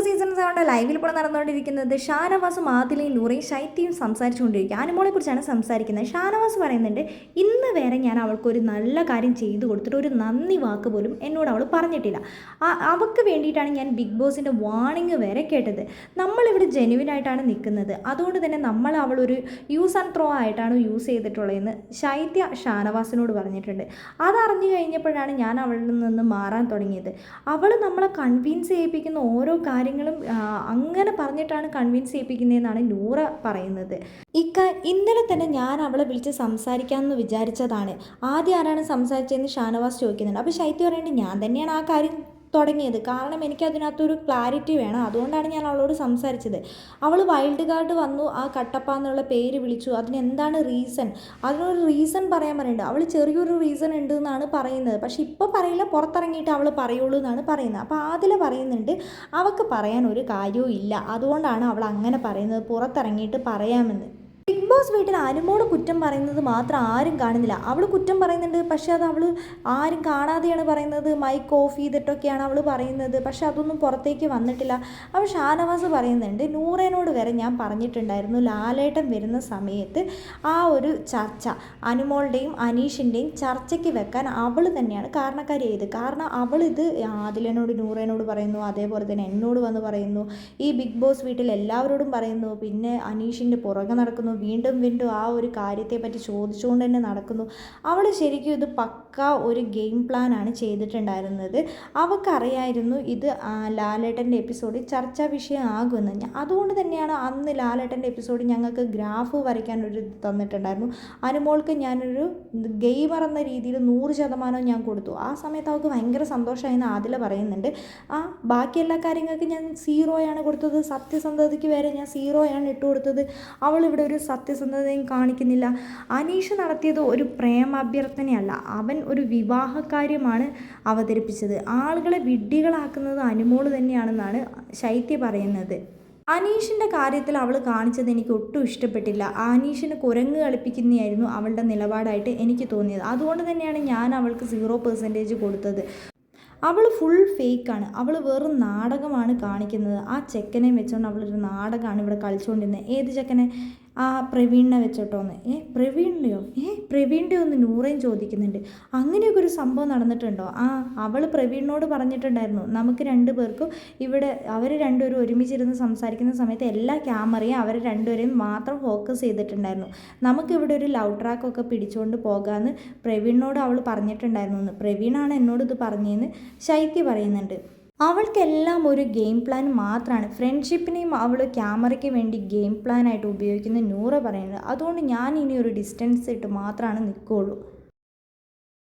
Boss season 7 ലൈവിൽ ഇപ്പോൾ നടന്നുകൊണ്ടിരിക്കുന്നത് ഷാനവാസും ആദിലയും നൂറയും ശൈത്യയും സംസാരിച്ചുകൊണ്ടിരിക്കുക. അനുമോളെക്കുറിച്ചാണ് സംസാരിക്കുന്നത്. ഷാനവാസ് പറയുന്നുണ്ട്, ഇന്ന് വരെ ഞാൻ അവൾക്കൊരു നല്ല കാര്യം ചെയ്തു കൊടുത്തിട്ട് ഒരു നന്ദി വാക്ക് പോലും എന്നോട് അവൾ പറഞ്ഞിട്ടില്ല. അവൾക്ക് വേണ്ടിയിട്ടാണ് ഞാൻ ബിഗ് ബോസിൻ്റെ വാണിംഗ് വരെ കേട്ടത്. നമ്മളിവിടെ ജെനുവിനായിട്ടാണ് നിൽക്കുന്നത്. അതുകൊണ്ട് തന്നെ അവളൊരു യൂസ് ആൻഡ് ത്രോ ആയിട്ടാണ് യൂസ് ചെയ്തിട്ടുള്ളതെന്ന് ശൈത്യ ഷാനവാസിനോട് പറഞ്ഞിട്ടുണ്ട്. അതറിഞ്ഞു കഴിഞ്ഞപ്പോഴാണ് ഞാൻ അവളിൽ നിന്ന് മാറാൻ തുടങ്ങിയത്. അവൾ നമ്മളെ കൺവിൻസ് ചെയ്യിപ്പിക്കുന്ന ഓരോ കാര്യങ്ങളും അങ്ങനെ പറഞ്ഞിട്ടാണ് കൺവിൻസ് ചെയ്യിപ്പിക്കുന്നതെന്നാണ് നൂറ പറയുന്നത്. ഇന്നലെ തന്നെ ഞാൻ അവളെ വിളിച്ച് സംസാരിക്കാമെന്ന് വിചാരിച്ചതാണ്. ആദ്യം ആരാണ് സംസാരിച്ചതെന്ന് ഷാനവാസ് ചോദിക്കുന്നുണ്ട്. അപ്പോൾ ശൈത്യ പറയുന്നത്, ഞാൻ തന്നെയാണ് ആ കാര്യം തുടങ്ങിയത്. കാരണം എനിക്കതിനകത്തൊരു ക്ലാരിറ്റി വേണം. അതുകൊണ്ടാണ് ഞാൻ അവളോട് സംസാരിച്ചത്. അവൾ വൈൽഡ് കാർഡ് വന്നു, ആ കട്ടപ്പ എന്നുള്ള പേര് വിളിച്ചു. അതിനെന്താണ് റീസൺ? അതിനൊരു റീസൺ പറയാൻ പറയുന്നുണ്ട്. അവൾ ചെറിയൊരു റീസൺ ഉണ്ട് എന്നാണ് പറയുന്നത്. പക്ഷെ ഇപ്പോൾ പറയില്ല, പുറത്തിറങ്ങിയിട്ട് അവൾ പറയുള്ളൂ എന്നാണ് പറയുന്നത്. അപ്പോൾ അതിൽ പറയുന്നുണ്ട്, അവൾക്ക് പറയാൻ ഒരു കാര്യവും ഇല്ല, അതുകൊണ്ടാണ് അവൾ അങ്ങനെ പറയുന്നത്, പുറത്തിറങ്ങിയിട്ട് പറയാമെന്ന്. ബിഗ് ബോസ് വീട്ടിൽ അനുമോട് കുറ്റം പറയുന്നത് മാത്രം ആരും കാണുന്നില്ല. അവൾ കുറ്റം പറയുന്നുണ്ട്, പക്ഷെ അത് അവൾ ആരും കാണാതെയാണ് പറയുന്നത്. മൈക്ക് ഓഫ് ചെയ്തിട്ടൊക്കെയാണ് അവൾ പറയുന്നത്. പക്ഷെ അതൊന്നും പുറത്തേക്ക് വന്നിട്ടില്ല. അപ്പോൾ ഷാനവാസ് പറയുന്നുണ്ട്, നൂറേനോട് വരെ ഞാൻ പറഞ്ഞിട്ടുണ്ടായിരുന്നു, ലാലേട്ടൻ വരുന്ന സമയത്ത് ആ ഒരു ചർച്ച അനുമോളുടെയും അനീഷിൻ്റെയും ചർച്ചയ്ക്ക് വെക്കാൻ അവൾ തന്നെയാണ് കാരണക്കാരിയായത്. കാരണം അവൾ ഇത് ആദിലനോട് നൂറേനോട് പറയുന്നു, അതേപോലെ തന്നെ എന്നോട് വന്ന് പറയുന്നു, ഈ ബിഗ് ബോസ് വീട്ടിൽ എല്ലാവരോടും പറയുന്നു, പിന്നെ അനീഷിൻ്റെ പുറകെ നടക്കുന്നു, വീണ്ടും വീണ്ടും ആ ഒരു കാര്യത്തെപ്പറ്റി ചോദിച്ചുകൊണ്ട് തന്നെ നടക്കുന്നു. അവൾ ശരിക്കും ഇത് പക്ക ഒരു ഗെയിം പ്ലാനാണ് ചെയ്തിട്ടുണ്ടായിരുന്നത്. അവൾക്കറിയായിരുന്നു ഇത് ലാലേട്ടൻ്റെ എപ്പിസോഡിൽ ചർച്ചാ വിഷയമാകുമെന്ന്. അതുകൊണ്ട് തന്നെയാണ് അന്ന് ലാലേട്ടൻ്റെ എപ്പിസോഡിൽ ഞങ്ങൾക്ക് ഗ്രാഫ് വരയ്ക്കാനൊരു തന്നിട്ടുണ്ടായിരുന്നു. അനുമോൾക്ക് ഞാനൊരു ഗെയിമർ എന്ന രീതിയിൽ 100% ഞാൻ കൊടുത്തു. ആ സമയത്ത് അവൾക്ക് ഭയങ്കര സന്തോഷമായെന്ന് ആദില പറയുന്നുണ്ട്. ബാക്കി എല്ലാ കാര്യങ്ങൾക്ക് ഞാൻ 0 കൊടുത്തത്, സത്യസന്ധതയ്ക്ക് വരെ ഞാൻ 0 ഇട്ട് കൊടുത്തത്. അവളിവിടെ ഒരു സത്യസന്ധതയും കാണിക്കുന്നില്ല. അനീഷ് നടത്തിയത് ഒരു പ്രേമാഭ്യർത്ഥനയല്ല, അവൻ ഒരു വിവാഹകാര്യമാണ് അവതരിപ്പിച്ചത്. ആളുകളെ വിഡ്ഢികളാക്കുന്നത് അനുമോള് തന്നെയാണെന്നാണ് ശൈത്യ പറയുന്നത്. അനീഷിൻ്റെ കാര്യത്തിൽ അവൾ കാണിച്ചത് എനിക്ക് ഒട്ടും ഇഷ്ടപ്പെട്ടില്ല. അനീഷിന് കുരങ്ങ് കളിപ്പിക്കുന്നതായിരുന്നു അവളുടെ നിലപാടായിട്ട് എനിക്ക് തോന്നിയത്. അതുകൊണ്ട് തന്നെയാണ് ഞാൻ അവൾക്ക് 0% കൊടുത്തത്. അവൾ ഫുൾ ഫേക്കാണ്. അവൾ വെറും നാടകമാണ് കാണിക്കുന്നത്. ആ ചെക്കനെ വെച്ചുകൊണ്ട് അവളൊരു നാടകമാണ് ഇവിടെ കളിച്ചുകൊണ്ടിരുന്നത്. ഏത് ചെക്കനെ? ആ പ്രവീണിനെ വെച്ചോട്ടോന്ന്. പ്രവീണിൻ്റെ ഒന്ന് നൂറേയും ചോദിക്കുന്നുണ്ട്. അങ്ങനെയൊക്കെ ഒരു സംഭവം നടന്നിട്ടുണ്ടോ? അവൾ പ്രവീണിനോട് പറഞ്ഞിട്ടുണ്ടായിരുന്നു, നമുക്ക് 2 പേർക്കും ഇവിടെ അവർ രണ്ടുപേരും ഒരുമിച്ചിരുന്ന് സംസാരിക്കുന്ന സമയത്ത് എല്ലാ ക്യാമറയും അവർ രണ്ടുപേരെയും മാത്രം ഫോക്കസ് ചെയ്തിട്ടുണ്ടായിരുന്നു. നമുക്കിവിടെ ഒരു ലവ് ട്രാക്കൊക്കെ പിടിച്ചുകൊണ്ട് പോകാമെന്ന് പ്രവീണിനോട് അവൾ പറഞ്ഞിട്ടുണ്ടായിരുന്നു. പ്രവീണാണ് എന്നോട് ഇത് പറഞ്ഞതെന്ന് ശൈത്യ പറയുന്നുണ്ട്. അവൾക്കെല്ലാം ഒരു ഗെയിം പ്ലാൻ മാത്രമാണ്. ഫ്രണ്ട്ഷിപ്പിനെയും അവൾ ക്യാമറയ്ക്ക് വേണ്ടി ഗെയിം പ്ലാനായിട്ട് ഉപയോഗിക്കുന്ന നൂറ പറയുന്നത്. അതുകൊണ്ട് ഞാൻ ഇനി ഒരു ഡിസ്റ്റൻസ് ഇട്ട് മാത്രമാണ് നിൽക്കുകയുള്ളൂ.